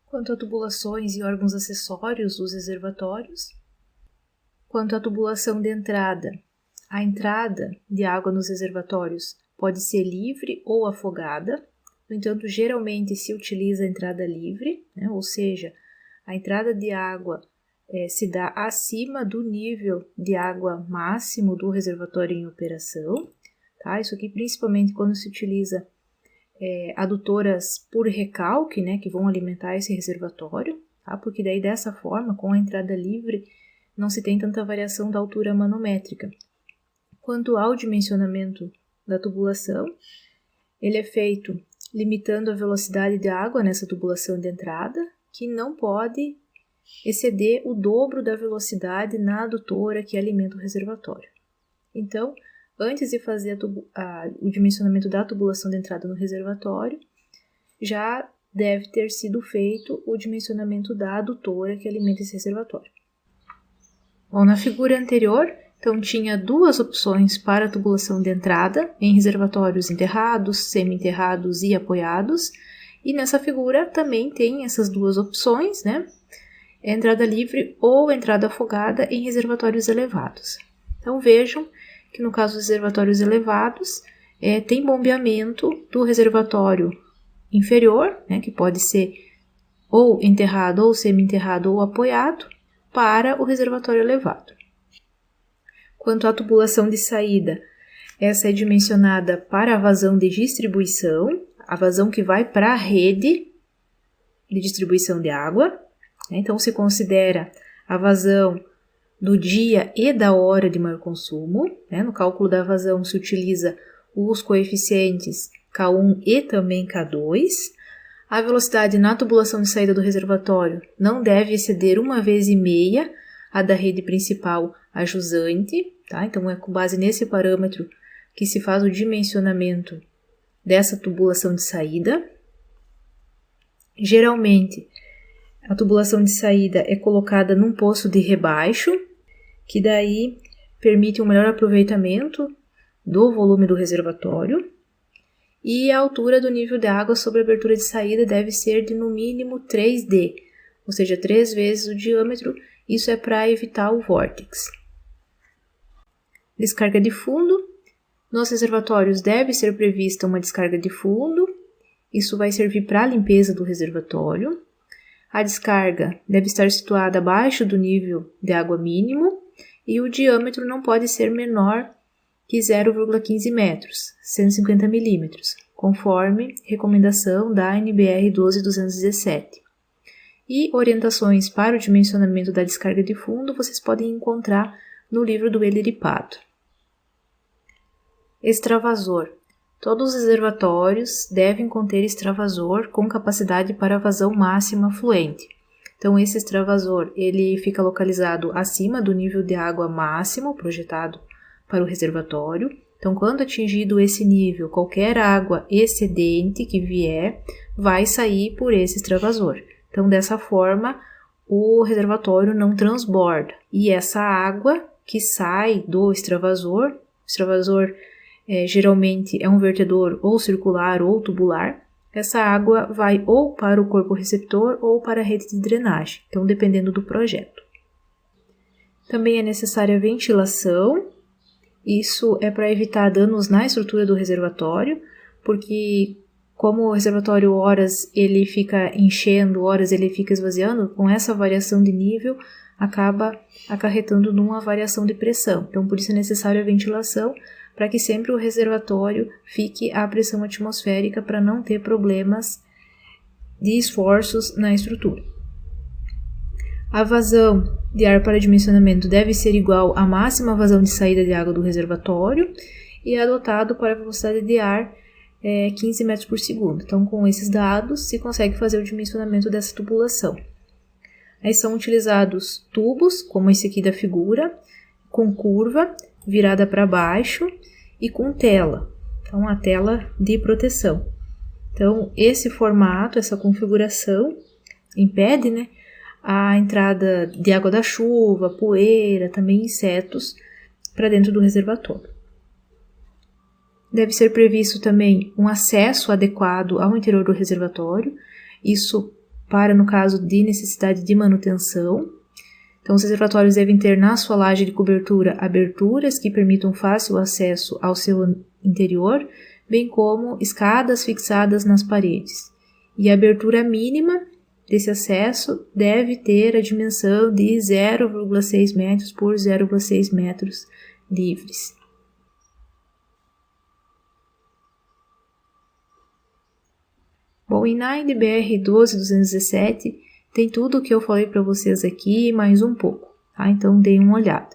quanto a tubulações e órgãos acessórios dos reservatórios. Quanto à tubulação de entrada, a entrada de água nos reservatórios pode ser livre ou afogada. No entanto, geralmente se utiliza a entrada livre, né? Ou seja, a entrada de água se dá acima do nível de água máximo do reservatório em operação. Tá? Isso aqui principalmente quando se utiliza adutoras por recalque, né, que vão alimentar esse reservatório, tá? Porque daí dessa forma, com a entrada livre, não se tem tanta variação da altura manométrica. Quanto ao dimensionamento da tubulação, ele é feito limitando a velocidade de água nessa tubulação de entrada, que não pode exceder o dobro da velocidade na adutora que alimenta o reservatório. Então, antes de fazer o dimensionamento da tubulação de entrada no reservatório, já deve ter sido feito o dimensionamento da adutora que alimenta esse reservatório. Bom, na figura anterior, então tinha duas opções para a tubulação de entrada em reservatórios enterrados, semi-enterrados e apoiados, e nessa figura também tem essas duas opções, né? Entrada livre ou entrada afogada em reservatórios elevados. Então vejam que no caso dos reservatórios elevados, tem bombeamento do reservatório inferior, né, que pode ser ou enterrado, ou semi-enterrado, ou apoiado, para o reservatório elevado. Quanto à tubulação de saída, essa é dimensionada para a vazão de distribuição, a vazão que vai para a rede de distribuição de água, né, então se considera a vazão do dia e da hora de maior consumo, né? No cálculo da vazão se utiliza os coeficientes K1 e também K2. A velocidade na tubulação de saída do reservatório não deve exceder 1,5 vezes a da rede principal a jusante, tá? Então é com base nesse parâmetro que se faz o dimensionamento dessa tubulação de saída. Geralmente, a tubulação de saída é colocada num poço de rebaixo, que daí permite um melhor aproveitamento do volume do reservatório, e a altura do nível de água sobre a abertura de saída deve ser de no mínimo 3D, ou seja, 3 vezes o diâmetro, isso é para evitar o vórtice. Descarga de fundo. Nos reservatórios deve ser prevista uma descarga de fundo, isso vai servir para a limpeza do reservatório. A descarga deve estar situada abaixo do nível de água mínimo e o diâmetro não pode ser menor que 0,15 metros, 150 milímetros, conforme recomendação da ANBR 12217. E orientações para o dimensionamento da descarga de fundo vocês podem encontrar no livro do Heller e Pato. Extravasor. Todos os reservatórios devem conter extravasor com capacidade para vazão máxima fluente. Então, esse extravasor ele fica localizado acima do nível de água máximo projetado para o reservatório. Então, quando atingido esse nível, qualquer água excedente que vier vai sair por esse extravasor. Então, dessa forma, o reservatório não transborda. E essa água que sai do extravasor, geralmente é um vertedor ou circular ou tubular, essa água vai ou para o corpo receptor ou para a rede de drenagem, então dependendo do projeto. Também é necessária ventilação, isso é para evitar danos na estrutura do reservatório, porque como o reservatório horas ele fica enchendo, horas ele fica esvaziando, com essa variação de nível acaba acarretando numa variação de pressão. Então por isso é necessária a ventilação, para que sempre o reservatório fique à pressão atmosférica para não ter problemas de esforços na estrutura. A vazão de ar para dimensionamento deve ser igual à máxima vazão de saída de água do reservatório e é adotado para a velocidade de ar 15 metros por segundo. Então, com esses dados, se consegue fazer o dimensionamento dessa tubulação. Aí são utilizados tubos, como esse aqui da figura, com curva, virada para baixo e com tela. Então, a tela de proteção. Então, esse formato, essa configuração, impede, né, a entrada de água da chuva, poeira, também insetos para dentro do reservatório. Deve ser previsto também um acesso adequado ao interior do reservatório. Isso para no caso de necessidade de manutenção. Então, os reservatórios devem ter na sua laje de cobertura aberturas que permitam fácil acesso ao seu interior, bem como escadas fixadas nas paredes. E a abertura mínima desse acesso deve ter a dimensão de 0,6 metros por 0,6 metros livres. Bom, e na NBR 12217 tem tudo o que eu falei para vocês aqui, mais um pouco, tá? Então, deem uma olhada.